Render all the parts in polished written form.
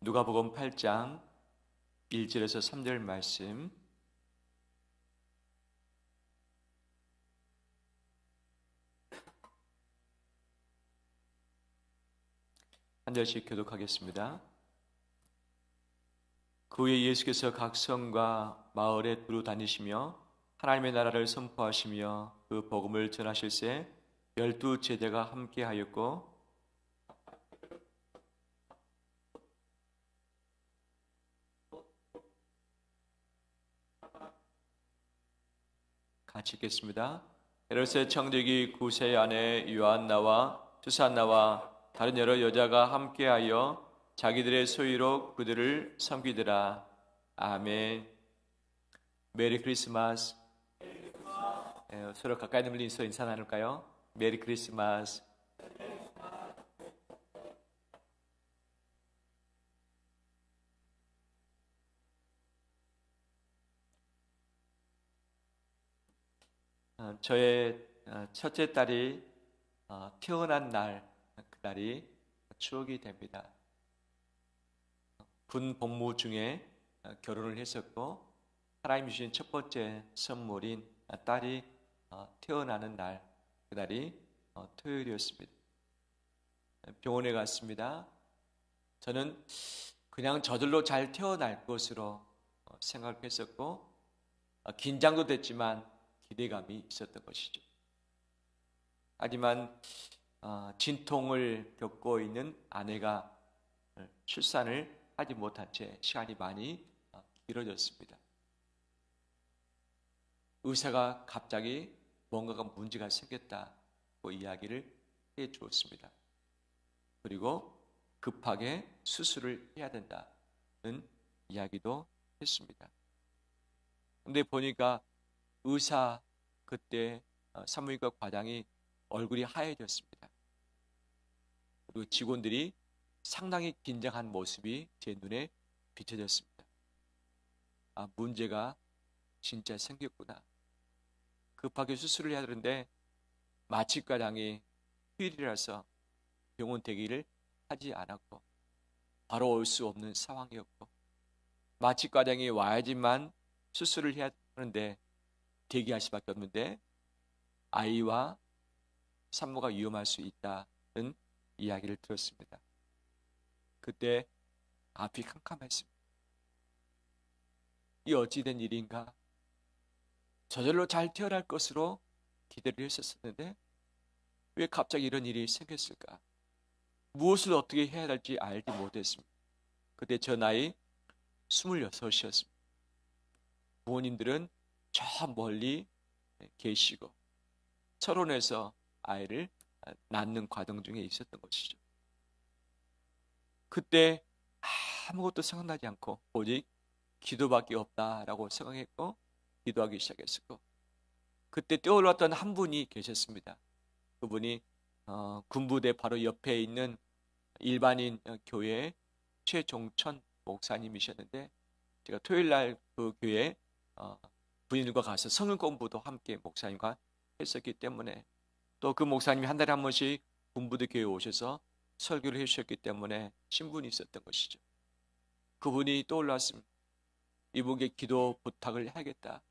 누가복음 8장 1절에서 3절 말씀 한 절씩 교독하겠습니다. 그 후에 예수께서 각 성과 마을에 두루 다니시며 하나님의 나라를 선포하시며 그 복음을 전하실새 12 제자가 함께하였고 같이 읽겠습니다. 헤롯의 청지기 구세 아내 요한나와 수산나와 다른 여러 여자가 함께하여 자기들의 소유로 그들을 섬기더라. 아멘. 메리 크리스마스. 서로 가까이 있는 분이 있어 인사 나눌까요? 메리 크리스마스. 저의 첫째 딸이 태어난 날, 그날이 추억이 됩니다. 군 복무 중에 결혼을 했었고 하나님 주신 첫 번째 선물인 딸이 태어나는 날, 그날이 토요일이었습니다. 병원에 갔습니다. 저는 그냥 저절로 잘 태어날 것으로 생각했었고 긴장도 됐지만 기대감이 있었던 것이죠. 하지만 진통을 겪고 있는 아내가 출산을 하지 못한 채 시간이 많이 길어졌습니다. 의사가 갑자기 뭔가가 문제가 생겼다고 이야기를 해 주었습니다. 그리고 급하게 수술을 해야 된다는 이야기도 했습니다. 근데 보니까 의사 그때 산부인과 과장이 얼굴이 하얘졌습니다. 그리고 직원들이 상당히 긴장한 모습이 제 눈에 비춰졌습니다. 문제가 진짜 생겼구나. 급하게 수술을 해야 되는데 마취과장이 휴일이라서 병원 대기를 하지 않았고 바로 올 수 없는 상황이었고 마취과장이 와야지만 수술을 해야 하는데 대기할 수밖에 없는데 아이와 산모가 위험할 수 있다는 이야기를 들었습니다. 그때 앞이 캄캄했습니다. 이 어찌된 일인가? 저절로 잘 태어날 것으로 기대를 했었는데 왜 갑자기 이런 일이 생겼을까? 무엇을 어떻게 해야 할지 알지 못했습니다. 그때 저 나이 26이었습니다. 부모님들은 저 멀리 계시고 철원에서 아이를 낳는 과정 중에 있었던 것이죠. 그때 아무것도 생각나지 않고 오직 기도밖에 없다라고 생각했고 기도하기 시작했었고 그때 떠올랐던 한 분이 계셨습니다. 그분이 군부대 바로 옆에 있는 일반인 교회 최종천 목사님이셨는데 제가 토요일날 그 교회 부인들과 가서 성경 공부도 함께 목사님과 했었기 때문에 또 그 목사님이 한 달에 한 번씩 군부대 교회에 오셔서 설교를 해주셨기 때문에 친분이 있었던 것이죠. 그분이 떠올랐습니다. 이분께 기도 부탁을 해야겠다.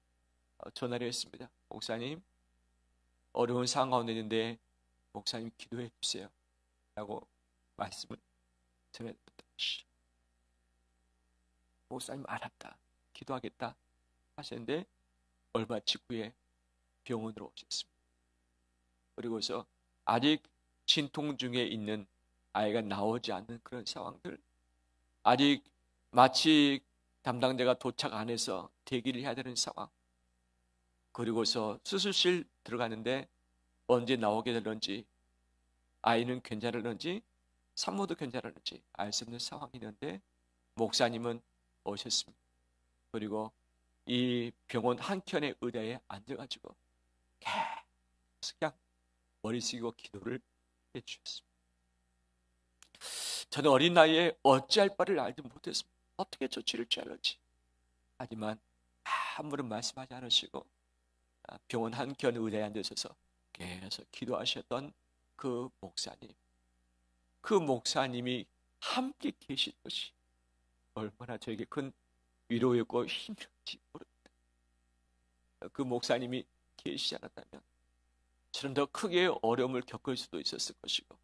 전화를 했습니다. 목사님, 어려운 상황 가운데 있는데 목사님 기도해 주세요 라고 말씀을 전했던 것이죠. 목사님 알았다, 기도하겠다 하셨는데 얼마 직후에 병원으로 오셨습니다. 그리고서 아직 진통 중에 있는 아이가 나오지 않는 그런 상황들, 아직 마취 담당자가 도착 안 해서 대기를 해야 되는 상황, 그리고서 수술실 들어가는데 언제 나오게 되는지, 아이는 괜찮을는지 산모도 괜찮을는지 알 수 없는 상황이 있는데 목사님은 오셨습니다. 그리고 이 병원 한켠의 의자에 앉아가지고 계속 그냥 머리 숙이고 기도를 해주셨습니다. 저는 어린 나이에 어찌할 바를 알지 못했습니다. 어떻게 조치를 취할지. 하지만 아무런 말씀하지 않으시고 병원 한켠 의자에 앉으셔서 계속 기도하셨던 그 목사님이 함께 계신 것이 얼마나 저에게 큰 위로였고 힘이었지 모릅니다. 그 목사님이 계시지 않았다면 저는 더 크게 어려움을 겪을 수도 있었을 것이고,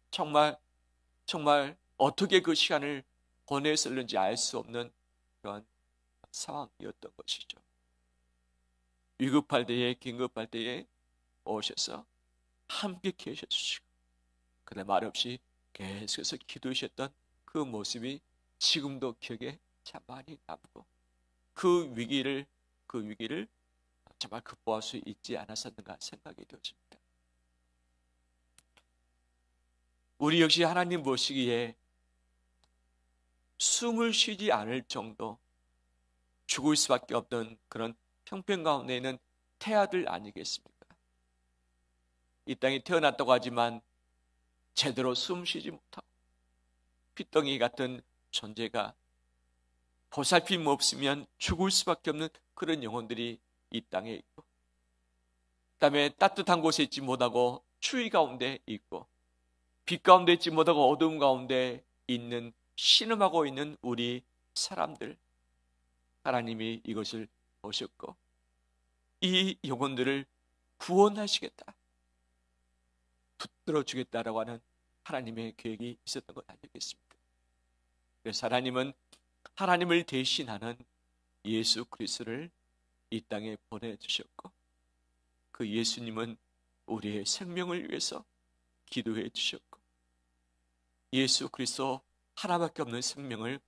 정말 어떻게 그 시간을 보냈을는지 알 수 없는 그런 상황이었던 것이죠. 위급할 때에, 긴급할 때에 오셔서 함께 계셔주시고, 그날 말없이 계속해서 기도하셨던 그 모습이 지금도 기억에 참 많이 남고, 그 위기를 정말 극복할 수 있지 않았었는가 생각이 되어집니다. 우리 역시 하나님 보시기에 숨을 쉬지 않을 정도 죽을 수밖에 없는 그런 형편 가운데 있는 태아들 아니겠습니까? 이 땅에 태어났다고 하지만 제대로 숨 쉬지 못하고 핏덩이 같은 존재가 보살핌 없으면 죽을 수밖에 없는 그런 영혼들이 이 땅에 있고, 그다음에 따뜻한 곳에 있지 못하고 추위 가운데 있고, 빛 가운데 있지 못하고 어두움 가운데 있는, 신음하고 있는 우리 사람들, 하나님이 이것을 보셨고 이 영혼들을 구원하시겠다, 붙들어 주겠다라고 하는 하나님의 계획이 있었던 것 아니겠습니까? 그래서 하나님은 하나님을 대신하는 예수 그리스도를 이 땅에 보내주셨고, 그 예수님은 우리의 생명을 위해서 기도해 주셨고, 예수 그리스도 하나밖에 없는 생명을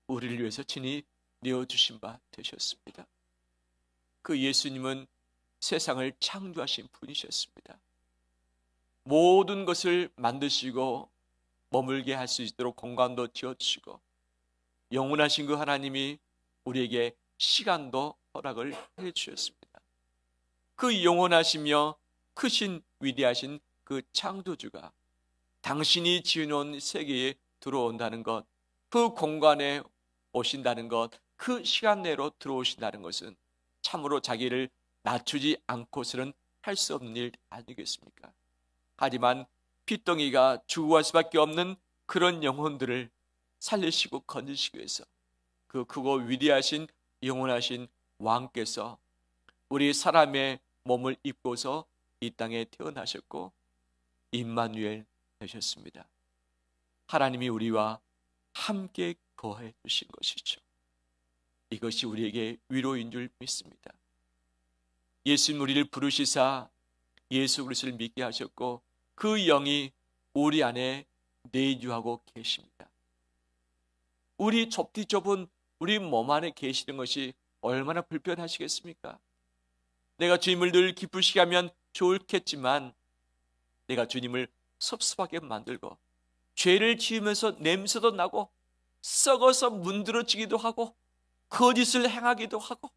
우리를 위해서 친히 내어주신 바 되셨습니다. 그 예수님은 세상을 창조하신 분이셨습니다. 모든 것을 만드시고 머물게 할 수 있도록 공간도 지어주시고, 영원하신 그 하나님이 우리에게 시간도 허락을 해주셨습니다. 그 영원하시며 크신 위대하신 그 창조주가 당신이 지어놓은 세계에 들어온다는 것, 그 공간에 오신다는 것, 그 시간 내로 들어오신다는 것은 참으로 자기를 낮추지 않고서는 할 수 없는 일 아니겠습니까? 하지만 핏덩이가 죽어갈 수밖에 없는 그런 영혼들을 살리시고 건지시기 위해서 그 크고 위대하신 영원하신 왕께서 우리 사람의 몸을 입고서 이 땅에 태어나셨고 임마누엘 되셨습니다. 하나님이 우리와 함께 거해 주신 것이죠. 이것이 우리에게 위로인 줄 믿습니다. 예수님 우리를 부르시사 예수 그리스도를 믿게 하셨고 그 영이 우리 안에 내주하고 계십니다. 우리 좁디 좁은 우리 몸 안에 계시는 것이 얼마나 불편하시겠습니까? 내가 주님을 늘 기쁘시게 하면 좋겠지만 내가 주님을 섭섭하게 만들고 죄를 지으면서 냄새도 나고 썩어서 문드러지기도 하고 거짓을 행하기도 하고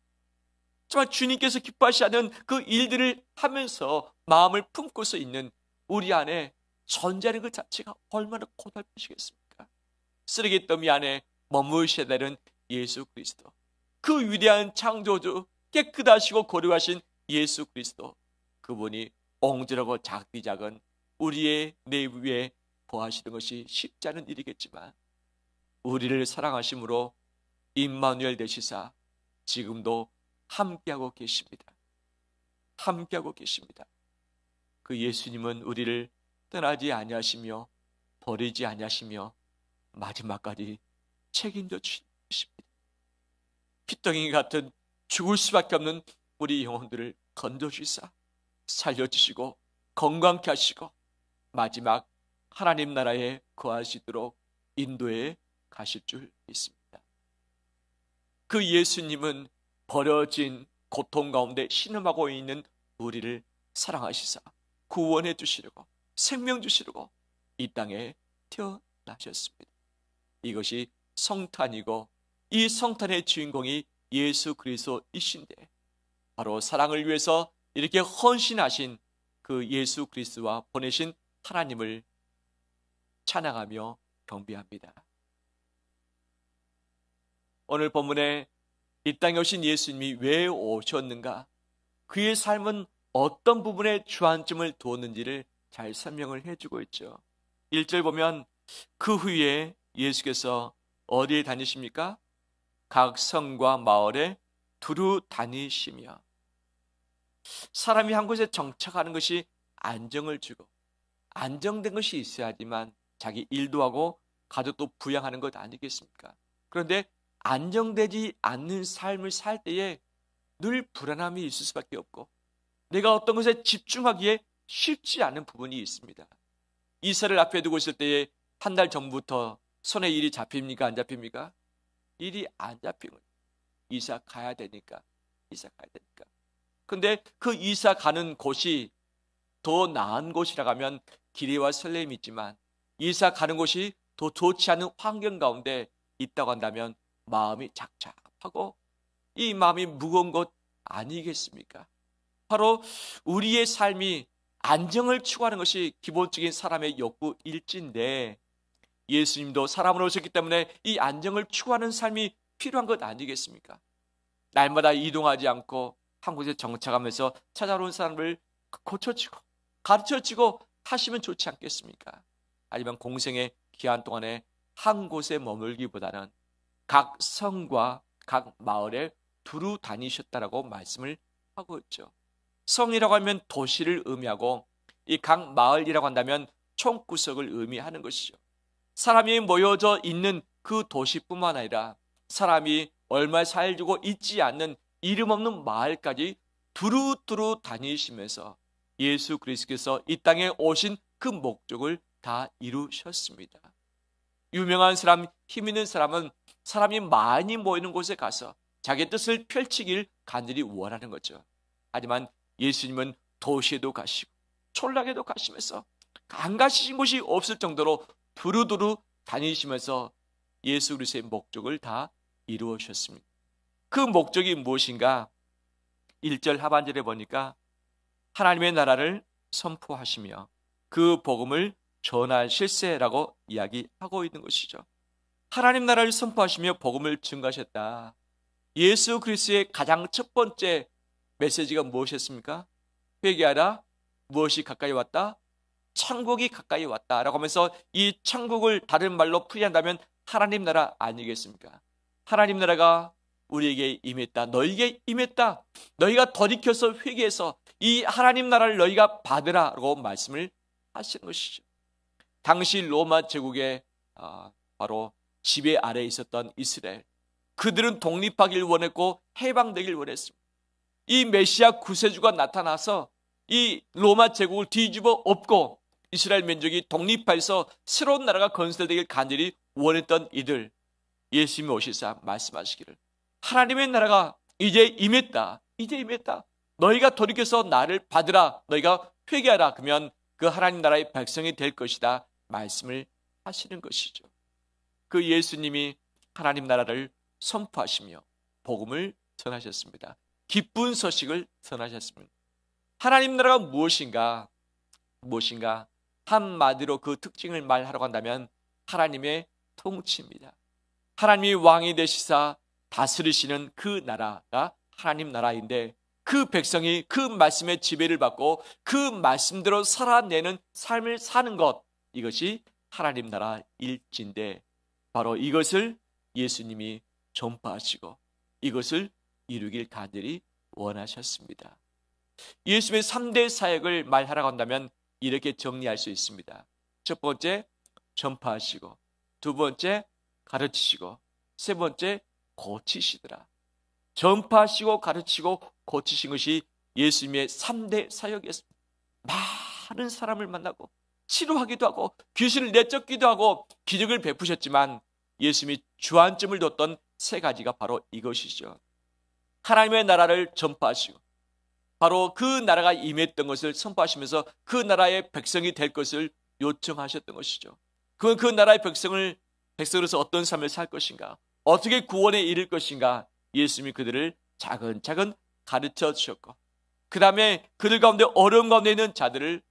정말 주님께서 기뻐하시지 않는 그 일들을 하면서 마음을 품고서 있는 우리 안에 존재하는 그 자체가 얼마나 고달프시겠습니까? 쓰레기더미 안에 머무르셔야 되는 예수 그리스도, 그 위대한 창조주, 깨끗하시고 거룩하신 예수 그리스도, 그분이 옹졸하고 작디 작은 우리의 내부에 거하시는 것이 쉽지 않은 일이겠지만 우리를 사랑하심으로 임마누엘 되시사 지금도 함께하고 계십니다. 함께하고 계십니다. 그 예수님은 우리를 떠나지 아니하시며 버리지 아니하시며 마지막까지 책임져 주십니다. 핏덩이 같은 죽을 수밖에 없는 우리 영혼들을 건져주시사 살려주시고 건강케 하시고 마지막 하나님 나라에 거하시도록 인도해 가실 줄 믿습니다. 그 예수님은 버려진 고통 가운데 신음하고 있는 우리를 사랑하시사 구원해 주시려고 생명 주시려고 이 땅에 태어나셨습니다. 이것이 성탄이고 이 성탄의 주인공이 예수 그리스도이신데 바로 사랑을 위해서 이렇게 헌신하신 그 예수 그리스도와 보내신 하나님을 찬양하며 경배합니다. 오늘 본문에 이 땅에 오신 예수님이 왜 오셨는가, 그의 삶은 어떤 부분에 주안점을 두었는지를 잘 설명을 해주고 있죠. 1절 보면 그 후에 예수께서 어디에 다니십니까? 각 성과 마을에 두루 다니시며. 사람이 한 곳에 정착하는 것이 안정을 주고 안정된 것이 있어야지만 자기 일도 하고 가족도 부양하는 것 아니겠습니까? 그런데 안정되지 않는 삶을 살 때에 늘 불안함이 있을 수밖에 없고 내가 어떤 것에 집중하기에 쉽지 않은 부분이 있습니다. 이사를 앞에 두고 있을 때에 한 달 전부터 손에 일이 잡힙니까? 안 잡힙니까? 일이 안 잡히고 이사 가야 되니까. 근데 그 이사 가는 곳이 더 나은 곳이라고 하면 기대와 설렘이 있지만 이사 가는 곳이 더 좋지 않은 환경 가운데 있다고 한다면 마음이 착잡하고 이 마음이 무거운 것 아니겠습니까? 바로 우리의 삶이 안정을 추구하는 것이 기본적인 사람의 욕구일진데 예수님도 사람으로 오셨기 때문에 이 안정을 추구하는 삶이 필요한 것 아니겠습니까? 날마다 이동하지 않고 한 곳에 정착하면서 찾아오는 사람을 고쳐주고 가르쳐주고 하시면 좋지 않겠습니까? 아니면 공생의 기한 동안에 한 곳에 머물기보다는 각 성과 각 마을에 두루 다니셨다라고 말씀을 하고 있죠. 성이라고 하면 도시를 의미하고 이 각 마을이라고 한다면 총구석을 의미하는 것이죠. 사람이 모여져 있는 그 도시뿐만 아니라 사람이 얼마 살고 있지 않는 이름 없는 마을까지 두루두루 다니시면서 예수 그리스도께서 이 땅에 오신 그 목적을 다 이루셨습니다. 유명한 사람, 힘 있는 사람은 사람이 많이 모이는 곳에 가서 자기 뜻을 펼치길 간절히 원하는 거죠. 하지만 예수님은 도시에도 가시고 촌락에도 가시면서 안 가시신 곳이 없을 정도로 두루두루 다니시면서 예수 그리스도의 목적을 다 이루셨습니다. 그 목적이 무엇인가? 1절 하반절에 보니까 하나님의 나라를 선포하시며 그 복음을 전하실세라고 이야기하고 있는 것이죠. 하나님 나라를 선포하시며 복음을 증거하셨다. 예수 그리스도의 가장 첫 번째 메시지가 무엇이었습니까? 회개하라. 무엇이 가까이 왔다? 천국이 가까이 왔다라고 하면서 이 천국을 다른 말로 풀이한다면 하나님 나라 아니겠습니까? 하나님 나라가 우리에게 임했다. 너희에게 임했다. 너희가 돌이켜서 회개해서 이 하나님 나라를 너희가 받으라고 말씀을 하시는 것이죠. 당시 로마 제국의 바로 지배 아래에 있었던 이스라엘, 그들은 독립하길 원했고 해방되길 원했습니다. 이 메시아 구세주가 나타나서 이 로마 제국을 뒤집어 엎고 이스라엘 민족이 독립해서 새로운 나라가 건설되길 간절히 원했던 이들, 예수님이 오시사 말씀하시기를 하나님의 나라가 이제 임했다. 이제 임했다. 너희가 돌이켜서 나를 받으라. 너희가 회개하라. 그러면 그 하나님 나라의 백성이 될 것이다. 말씀을 하시는 것이죠. 그 예수님이 하나님 나라를 선포하시며 복음을 전하셨습니다. 기쁜 소식을 전하셨습니다. 하나님 나라가 무엇인가? 한마디로 그 특징을 말하라고 한다면 하나님의 통치입니다. 하나님이 왕이 되시사 다스리시는 그 나라가 하나님 나라인데 그 백성이 그 말씀의 지배를 받고 그 말씀대로 살아내는 삶을 사는 것, 이것이 하나님 나라 일진데 바로 이것을 예수님이 전파하시고 이것을 이루길 간절히 원하셨습니다. 예수님의 3대 사역을 말하라고 한다면 이렇게 정리할 수 있습니다. 첫 번째, 전파하시고, 두 번째, 가르치시고, 세 번째, 고치시더라. 전파하시고 가르치고 고치신 것이 예수님의 3대 사역이었습니다. 많은 사람을 만나고 치료하기도 하고 귀신을 내쫓기도 하고 기적을 베푸셨지만 예수님이 주안점을 뒀던 세 가지가 바로 이것이죠. 하나님의 나라를 전파하시고 바로 그 나라가 임했던 것을 선포하시면서 그 나라의 백성이 될 것을 요청하셨던 것이죠. 그 나라의 백성으로서 어떤 삶을 살 것인가, 어떻게 구원에 이를 것인가, 예수님이 그들을 차근차근 가르쳐 주셨고 그 다음에 그들 가운데 어려움 가운데 있는 자들을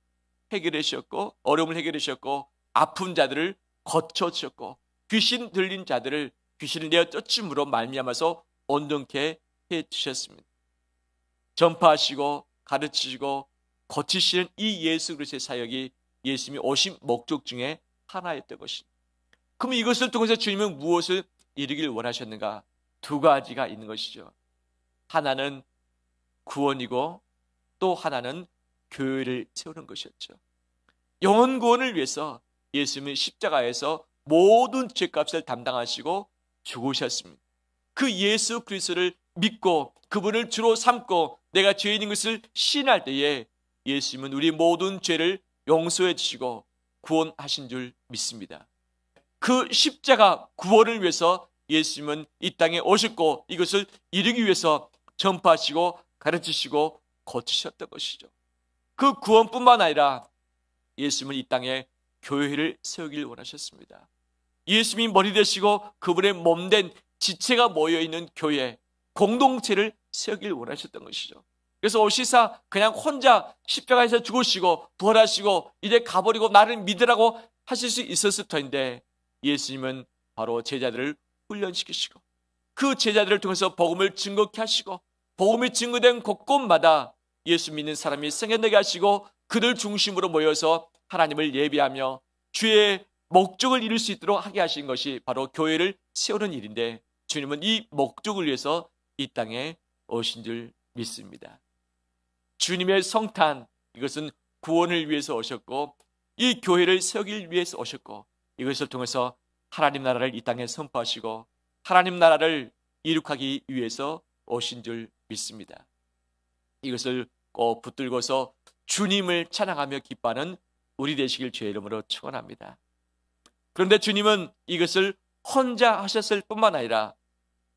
해결해 주셨고, 어려움을 해결해 주셨고, 아픈 자들을 고쳐 주셨고, 귀신 들린 자들을 귀신을 내어 쫓음으로 말미암아서 온전케 해 주셨습니다. 전파하시고 가르치시고 고치시는 이 예수 그리스도의 사역이 예수님이 오신 목적 중에 하나였던 것입니다. 그럼 이것을 통해서 주님은 무엇을 이루길 원하셨는가? 두 가지가 있는 것이죠. 하나는 구원이고 또 하나는 교회를 세우는 것이었죠. 영혼 구원을 위해서 예수님은 십자가에서 모든 죄값을 담당하시고 죽으셨습니다. 그 예수 그리스도를 믿고 그분을 주로 삼고 내가 죄인인 것을 신할 때에 예수님은 우리 모든 죄를 용서해 주시고 구원하신 줄 믿습니다. 그 십자가 구원을 위해서 예수님은 이 땅에 오셨고 이것을 이루기 위해서 전파하시고 가르치시고 고치셨던 것이죠. 그 구원뿐만 아니라 예수님은 이 땅에 교회를 세우길 원하셨습니다. 예수님이 머리 되시고 그분의 몸된 지체가 모여있는 교회, 공동체를 세우길 원하셨던 것이죠. 그래서 오시사 그냥 혼자 십자가에서 죽으시고 부활하시고 이제 가버리고 나를 믿으라고 하실 수 있었을 터인데 예수님은 바로 제자들을 훈련시키시고 그 제자들을 통해서 복음을 증거케 하시고 복음이 증거된 곳곳마다 예수 믿는 사람이 생겨나게 하시고 그들 중심으로 모여서 하나님을 예배하며 주의 목적을 이룰 수 있도록 하게 하신 것이 바로 교회를 세우는 일인데 주님은 이 목적을 위해서 이 땅에 오신 줄 믿습니다. 주님의 성탄, 이것은 구원을 위해서 오셨고 이 교회를 세우기 위해서 오셨고 이것을 통해서 하나님 나라를 이 땅에 선포하시고 하나님 나라를 이룩하기 위해서 오신 줄 믿습니다. 이것을 꼭 붙들고서 주님을 찬양하며 기뻐하는 우리 되시길 주의 이름으로 축원합니다. 그런데 주님은 이것을 혼자 하셨을 뿐만 아니라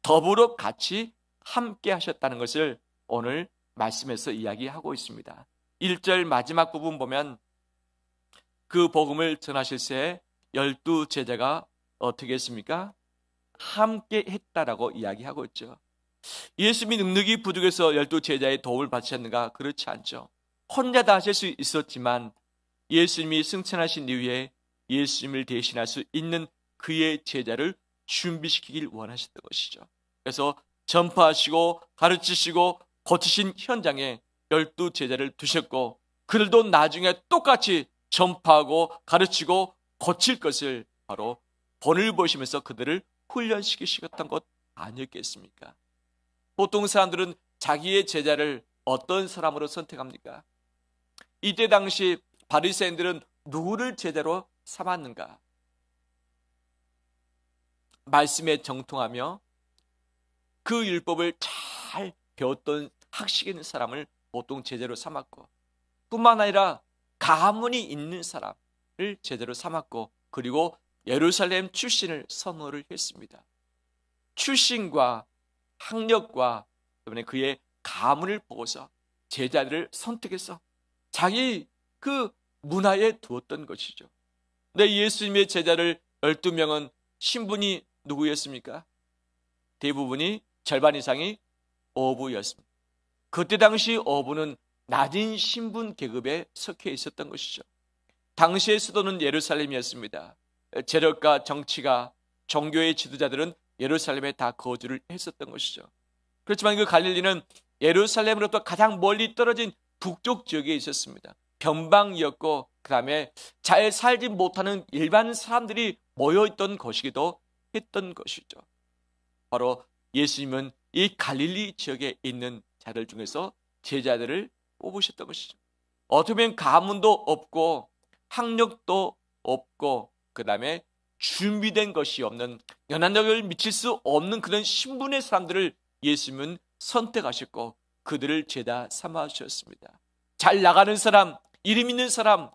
더불어 같이 함께 하셨다는 것을 오늘 말씀에서 이야기하고 있습니다. 1절 마지막 부분 보면 그 복음을 전하실 새 12 제자가 어떻게 했습니까? 함께 했다라고 이야기하고 있죠. 예수님이 능력이 부족해서 12 제자의 도움을 받으셨는가? 그렇지 않죠. 혼자 다 하실 수 있었지만 예수님이 승천하신 이후에 예수님을 대신할 수 있는 그의 제자를 준비시키길 원하셨던 것이죠. 그래서 전파하시고 가르치시고 고치신 현장에 12 제자를 두셨고 그들도 나중에 똑같이 전파하고 가르치고 고칠 것을 바로 본을 보시면서 그들을 훈련시키셨던 것 아니었겠습니까? 보통 사람들은 자기의 제자를 어떤 사람으로 선택합니까? 이때 당시 바리새인들은 누구를 제자로 삼았는가? 말씀에 정통하며 그 율법을 잘 배웠던 학식 있는 사람을 보통 제자로 삼았고 뿐만 아니라 가문이 있는 사람을 제자로 삼았고 그리고 예루살렘 출신을 선호를 했습니다. 출신과 학력과 때문에 그의 가문을 보고서 제자들을 선택해서 자기 그 문화에 두었던 것이죠. 근데 예수님의 제자를 12명은 신분이 누구였습니까? 대부분이 절반 이상이 어부였습니다. 그때 당시 어부는 낮은 신분 계급에 속해 있었던 것이죠. 당시의 수도는 예루살렘이었습니다. 재력가 정치가 종교의 지도자들은 예루살렘에 다 거주를 했었던 것이죠. 그렇지만 그 갈릴리는 예루살렘으로부터 가장 멀리 떨어진 북쪽 지역에 있었습니다. 변방이었고 그 다음에 잘 살지 못하는 일반 사람들이 모여있던 것이기도 했던 것이죠. 바로 예수님은 이 갈릴리 지역에 있는 자들 중에서 제자들을 뽑으셨던 것이죠. 어떻게 보면 가문도 없고 학력도 없고 그 다음에 준비된 것이 없는 연한력을 미칠 수 없는 그런 신분의 사람들을 예수님은 선택하셨고 그들을 제자 삼아주셨습니다. 잘 나가는 사람, 이름 있는 사람,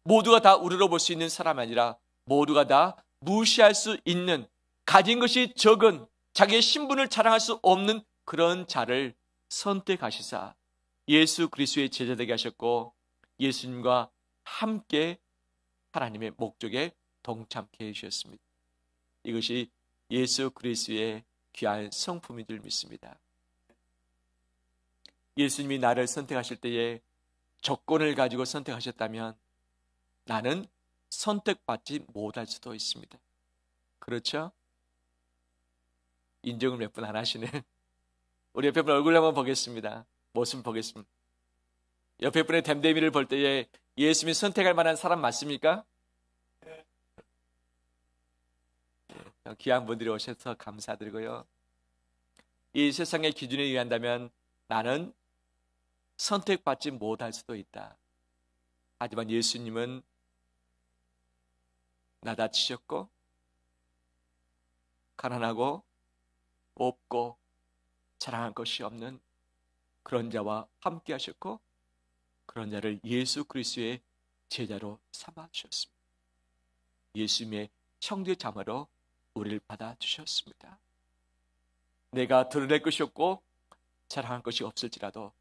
모두가 다 우러러볼 수 있는 사람이 아니라 모두가 다 무시할 수 있는 가진 것이 적은 자기의 신분을 자랑할 수 없는 그런 자를 선택하시사 예수 그리스도의 제자 되게 하셨고 예수님과 함께 하나님의 목적에 동참케 해주셨습니다. 이것이 예수 그리스도의 귀한 성품인 줄 믿습니다. 예수님이 나를 선택하실 때에 조건을 가지고 선택하셨다면 나는 선택받지 못할 수도 있습니다. 그렇죠? 인정을 몇 분 안 하시네. 우리 옆에 분 얼굴 한번 보겠습니다. 모습 보겠습니다. 옆에 분의 댐댐이를 볼 때에 예수님이 선택할 만한 사람 맞습니까? 귀한 분들이 오셔서 감사드리고요. 이 세상의 기준에 의한다면 나는 선택받지 못할 수도 있다. 하지만 예수님은 나다치셨고 가난하고 없고 자랑할 것이 없는 그런 자와 함께 하셨고 그런 자를 예수 그리스도의 제자로 삼아 주셨습니다. 예수님의 형제 자매로 우리를 받아주셨습니다. 내가 드러낼 것이 없고 자랑할 것이 없을지라도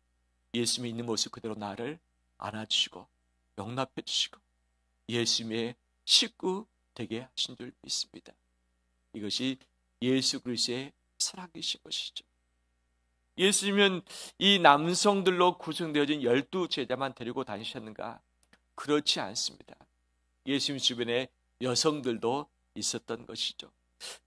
예수님이 있는 모습 그대로 나를 안아주시고 용납해 주시고 예수님의 식구 되게 하신 줄 믿습니다. 이것이 예수 그리스도의 사랑이신 것이죠. 예수님은 이 남성들로 구성되어진 12제자만 데리고 다니셨는가? 그렇지 않습니다. 예수님 주변에 여성들도 있었던 것이죠.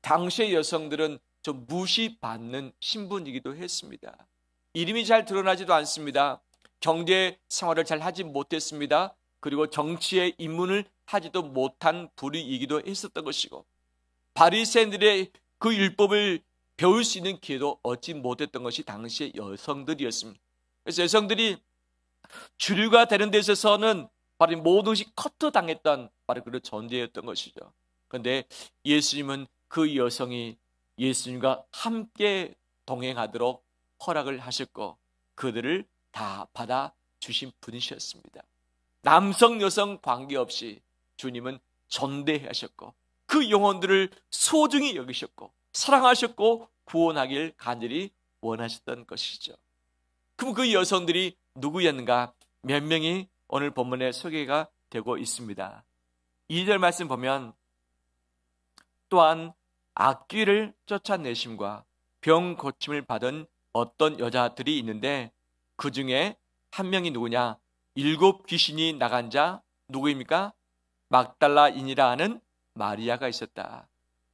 당시의 여성들은 좀 무시받는 신분이기도 했습니다. 이름이 잘 드러나지도 않습니다. 경제 생활을 잘 하지 못했습니다. 그리고 정치에 입문을 하지도 못한 부류이기도 했었던 것이고 바리새인들의 그 율법을 배울 수 있는 기회도 얻지 못했던 것이 당시의 여성들이었습니다. 그래서 여성들이 주류가 되는 데 있어서는 바로 모든 것이 커트당했던 바로 그런 존재였던 것이죠. 그런데 예수님은 그 여성이 예수님과 함께 동행하도록 허락을 하셨고 그들을 다 받아주신 분이셨습니다. 남성 여성 관계없이 주님은 존대하셨고 그 영혼들을 소중히 여기셨고 사랑하셨고 구원하길 간절히 원하셨던 것이죠. 그럼 그 여성들이 누구였는가? 몇 명이 오늘 본문에 소개가 되고 있습니다. 2절 말씀 보면 또한 악귀를 쫓아내심과 병 고침을 받은 어떤 여자들이 있는데 그 중에 한 명이 누구냐? 7 귀신이 나간 자 누구입니까? 막달라인이라 하는 마리아가 있었다.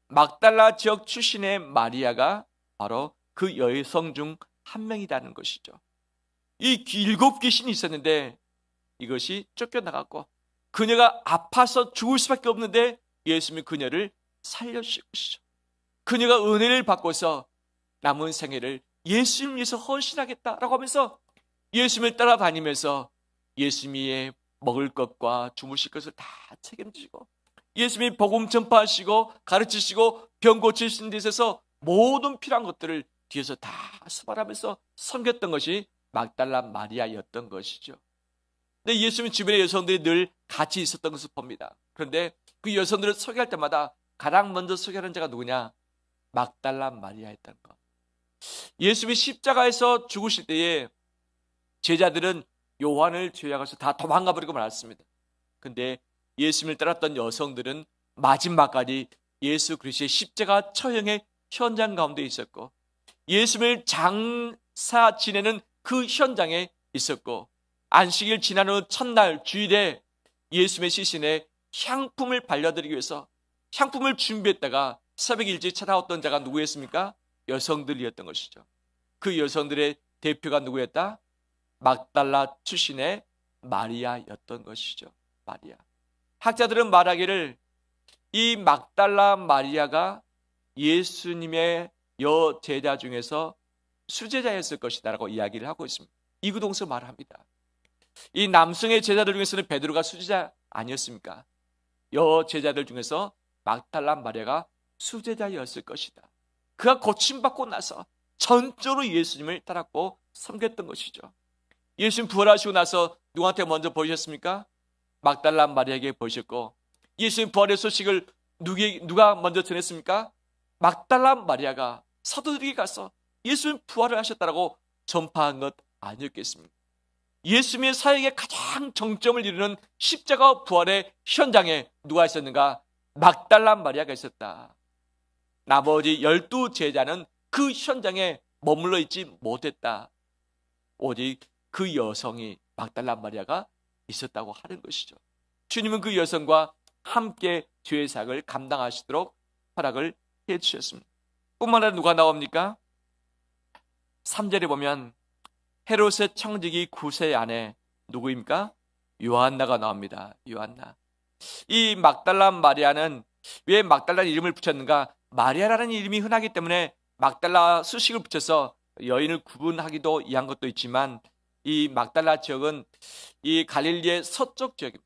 막달라 지역 출신의 마리아가 바로 그 여성 중 한 명이라는 것이죠. 이 7 귀신이 있었는데 이것이 쫓겨나갔고 그녀가 아파서 죽을 수밖에 없는데 예수님이 그녀를 살려주신 것이죠. 그녀가 은혜를 받고서 남은 생애를 예수님 위해서 헌신하겠다라고 하면서 예수님을 따라다니면서 예수님의 먹을 것과 주무실 것을 다 책임지고 예수님이 복음 전파하시고 가르치시고 병 고치신 데 있어서 모든 필요한 것들을 뒤에서 다 수발하면서 섬겼던 것이 막달라 마리아였던 것이죠. 근데 예수님 주변의 여성들이 늘 같이 있었던 것을 봅니다. 그런데 그 여성들을 소개할 때마다 가장 먼저 소개하는 자가 누구냐? 막달라 마리아였던 것. 예수님이 십자가에서 죽으실 때에 제자들은 요한을 죄악해서 다 도망가 버리고 말았습니다. 근데 예수님을 따랐던 여성들은 마지막까지 예수 그리스도의 십자가 처형의 현장 가운데 있었고 예수님을 장사 지내는 그 현장에 있었고 안식일 지난 후 첫날 주일에 예수님의 시신에 향품을 발려드리기 위해서 향품을 준비했다가 새벽 일찍 찾아왔던 자가 누구였습니까? 여성들이었던 것이죠. 그 여성들의 대표가 누구였다? 막달라 출신의 마리아였던 것이죠. 마리아. 학자들은 말하기를 이 막달라 마리아가 예수님의 여제자 중에서 수제자였을 것이다 라고 이야기를 하고 있습니다. 이구동서 말합니다. 이 남성의 제자들 중에서는 베드로가 수제자 아니었습니까? 여제자들 중에서 막달라 마리아가 수제자였을 것이다. 그가 고침받고 나서 전적으로 예수님을 따랐고 섬겼던 것이죠. 예수님 부활하시고 나서 누구한테 먼저 보이셨습니까? 막달라 마리아에게 보이셨고 예수님 부활의 소식을 누가 먼저 전했습니까? 막달라 마리아가 사도들에게 가서 예수님 부활을 하셨다라고 전파한 것 아니었겠습니까? 예수님의 사역의 가장 정점을 이루는 십자가 부활의 현장에 누가 있었는가? 막달라 마리아가 있었다. 나머지 12제자는 그 현장에 머물러 있지 못했다. 오직 그 여성이 막달라 마리아가 있었다고 하는 것이죠. 주님은 그 여성과 함께 죄의 사역을 감당하시도록 허락을 해주셨습니다. 뿐만 아니라 누가 나옵니까? 3절에 보면 헤롯의 청지기 9세 아내 누구입니까? 요한나가 나옵니다. 요한나. 이 막달라 마리아는 왜 막달라 이름을 붙였는가? 마리아라는 이름이 흔하기 때문에 막달라 수식을 붙여서 여인을 구분하기도 위한 것도 있지만, 이 막달라 지역은 이 갈릴리의 서쪽 지역입니다.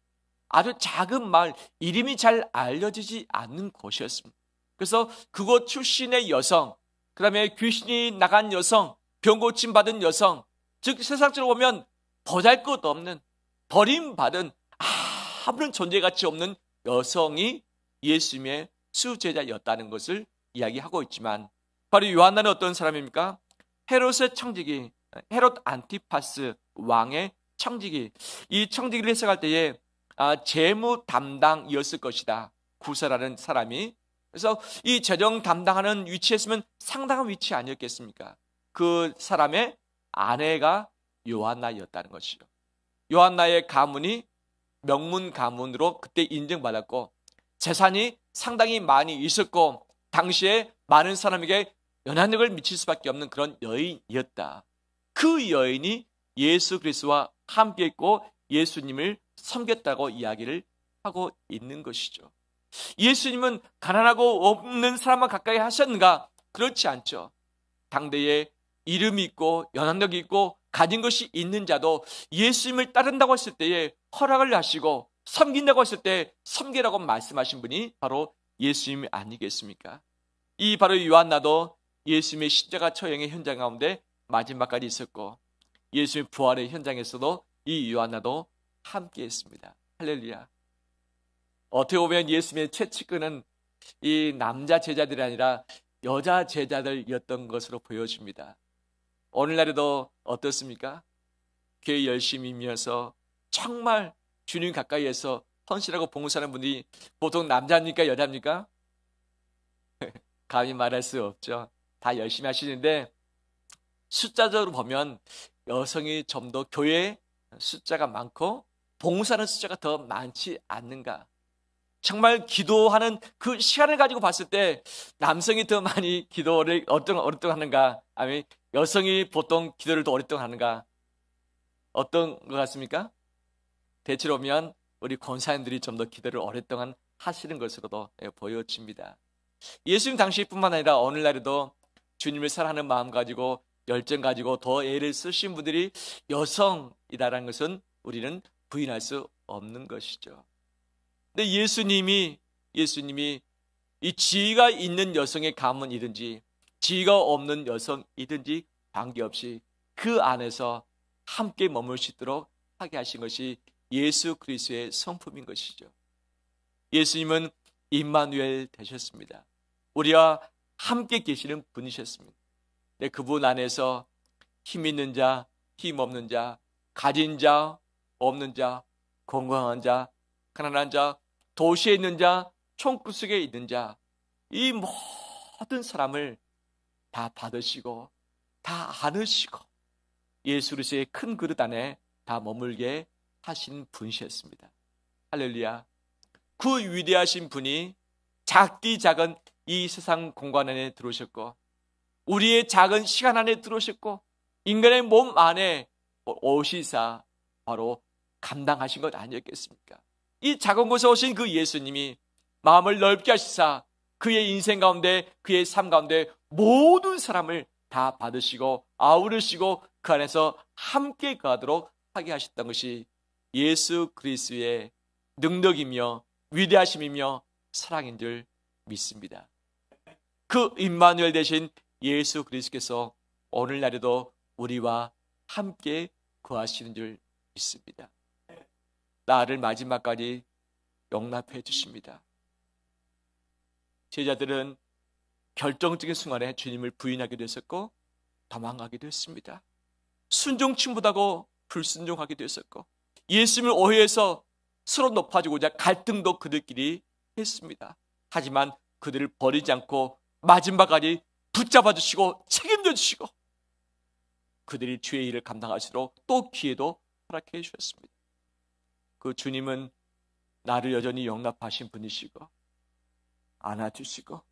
아주 작은 마을, 이름이 잘 알려지지 않는 곳이었습니다. 그래서 그곳 출신의 여성, 그 다음에 귀신이 나간 여성, 병 고침 받은 여성, 즉 세상적으로 보면 보잘것없는, 버림받은 아무런 존재가치 없는 여성이 예수님의 수제자였다는 것을 이야기하고 있지만, 바로 요한나는 어떤 사람입니까? 헤롯의 청지기, 헤롯 안티파스 왕의 청지기. 이 청지기를 해석할 때에 재무 담당이었을 것이다, 구사라는 사람이. 그래서 이 재정 담당하는 위치에 있으면 상당한 위치 아니었겠습니까? 그 사람의 아내가 요한나였다는 것이죠. 요한나의 가문이 명문 가문으로 그때 인정받았고, 재산이 상당히 많이 있었고, 당시에 많은 사람에게 영향력을 미칠 수밖에 없는 그런 여인이었다. 그 여인이 예수 그리스도와 함께 있고 예수님을 섬겼다고 이야기를 하고 있는 것이죠. 예수님은 가난하고 없는 사람만 가까이 하셨는가? 그렇지 않죠. 당대에 이름이 있고 영향력이 있고 가진 것이 있는 자도 예수님을 따른다고 했을 때에 허락을 하시고, 섬긴다고 했을 때 섬기라고 말씀하신 분이 바로 예수님이 아니겠습니까? 이 바로 요한나도 예수님의 십자가 처형의 현장 가운데 마지막까지 있었고, 예수님의 부활의 현장에서도 이 요한나도 함께 했습니다. 할렐루야. 어떻게 보면 예수님의 최측근은 이 남자 제자들이 아니라 여자 제자들이었던 것으로 보여집니다. 오늘날에도 어떻습니까? 교회 열심히 임해서 정말 주님 가까이에서 헌신하고 봉사하는 분이 보통 남자입니까, 여자입니까? 감히 말할 수 없죠. 다 열심히 하시는데 숫자적으로 보면 여성이 좀 더 교회에 숫자가 많고 봉사하는 숫자가 더 많지 않는가? 정말 기도하는 그 시간을 가지고 봤을 때 남성이 더 많이 기도를 오랫동안 하는가? 아니면 여성이 보통 기도를 더 오랫동안 하는가? 어떤 것 같습니까? 대체로 보면 우리 권사님들이 좀 더 기도를 오랫동안 하시는 것으로도 보여집니다. 예수님 당시뿐만 아니라 오늘날에도 주님을 사랑하는 마음 가지고 열정 가지고 더 애를 쓰신 분들이 여성이라는 것은 우리는 부인할 수 없는 것이죠. 근데 예수님이 이 지위가 있는 여성의 가문이든지 지위가 없는 여성이든지 관계없이 그 안에서 함께 머물 수 있도록 하게 하신 것이 예수 그리스도의 성품인 것이죠. 예수님은 임마누엘 되셨습니다. 우리와 함께 계시는 분이셨습니다. 근데 그분 안에서 힘 있는 자, 힘 없는 자, 가진 자, 없는 자, 건강한 자, 가난한 자, 도시에 있는 자, 총구석에 있는 자, 이 모든 사람을 다 받으시고 다 안으시고 예수 그리스도의 큰 그릇 안에 다 머물게 하신 분이셨습니다. 할렐루야. 그 위대하신 분이 작디 작은 이 세상 공간 안에 들어오셨고, 우리의 작은 시간 안에 들어오셨고, 인간의 몸 안에 오시사 바로 감당하신 것 아니었겠습니까? 이 작은 곳에 오신 그 예수님이 마음을 넓게 하시사 그의 인생 가운데, 그의 삶 가운데 모든 사람을 다 받으시고 아우르시고 그 안에서 함께 가도록 하게 하셨던 것이 예수 그리스도의 능력이며 위대하심이며 사랑인 줄 믿습니다. 그 임마누엘 되신 예수 그리스도께서 오늘날에도 우리와 함께 거하시는 줄 믿습니다. 나를 마지막까지 용납해 주십니다. 제자들은 결정적인 순간에 주님을 부인하게 됐었고 도망가기도 했습니다. 순종치 못하고 불순종하기도 했었고, 예수님을 오해해서 서로 높아지고자 갈등도 그들끼리 했습니다. 하지만 그들을 버리지 않고 마지막까지 붙잡아 주시고 책임져 주시고 그들이 주의 일을 감당하시도록 또 기회도 허락해 주셨습니다. 그 주님은 나를 여전히 용납하신 분이시고 안아주시고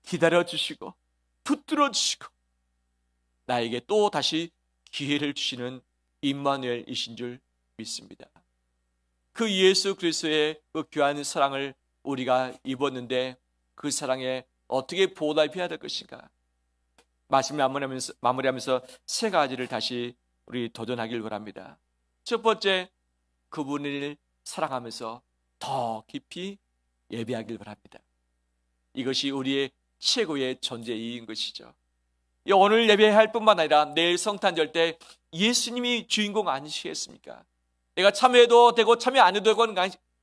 기다려주시고 붙들어 주시고 나에게 또 다시 기회를 주시는 임마누엘이신 줄 믿습니다. 그 예수 그리스도의 그 귀한 사랑을 우리가 입었는데 그 사랑에 어떻게 보답해야 될 것인가? 말씀을 마무리하면서 세 가지를 다시 우리 도전하길 바랍니다. 첫 번째, 그분을 사랑하면서 더 깊이 예배하길 바랍니다. 이것이 우리의 최고의 존재인 것이죠. 오늘 예배할 뿐만 아니라 내일 성탄절 때 예수님이 주인공 아니시겠습니까? 내가 참여해도 되고 참여 안 해도 되고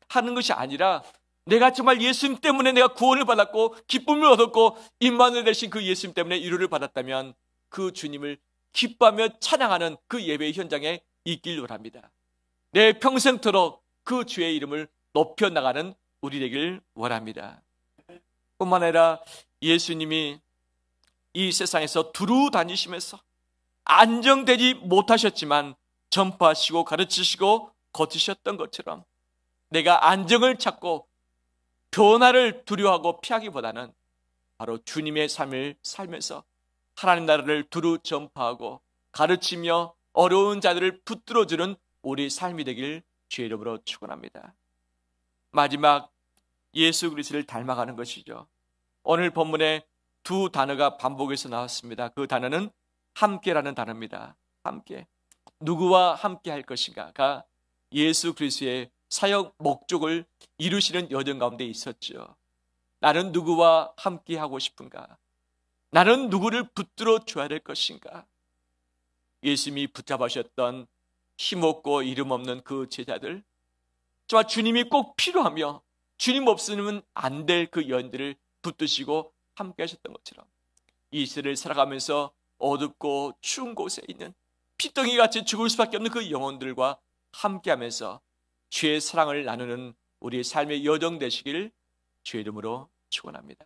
하는 것이 아니라 내가 정말 예수님 때문에 내가 구원을 받았고 기쁨을 얻었고 임마누엘 되신 그 예수님 때문에 위로를 받았다면 그 주님을 기뻐하며 찬양하는 그 예배의 현장에 있길 원합니다. 내 평생토록 그 주의 이름을 높여나가는 우리 되길 원합니다. 뿐만 아니라 예수님이 이 세상에서 두루 다니시면서 안정되지 못하셨지만 전파하시고 가르치시고 거치셨던 것처럼 내가 안정을 찾고 변화를 두려워하고 피하기보다는 바로 주님의 삶을 살면서 하나님 나라를 두루 전파하고 가르치며 어려운 자들을 붙들어주는 우리 삶이 되길 주의 이름으로 축원합니다. 마지막, 예수 그리스도를 닮아가는 것이죠. 오늘 본문에 두 단어가 반복해서 나왔습니다. 그 단어는 함께라는 단어입니다. 함께. 누구와 함께 할 것인가가 예수 그리스도의 사역 목적을 이루시는 여정 가운데 있었죠. 나는 누구와 함께 하고 싶은가? 나는 누구를 붙들어 줘야 될 것인가? 예수님이 붙잡으셨던 힘없고 이름 없는 그 제자들, 정말 주님이 꼭 필요하며 주님 없으면 안 될 그 여인들을 붙드시고 함께 하셨던 것처럼 이 시대를 살아가면서 어둡고 추운 곳에 있는 피덩이같이 죽을 수밖에 없는 그 영혼들과 함께하면서 주의 사랑을 나누는 우리의 삶의 여정 되시길 주의 이름으로 축원합니다.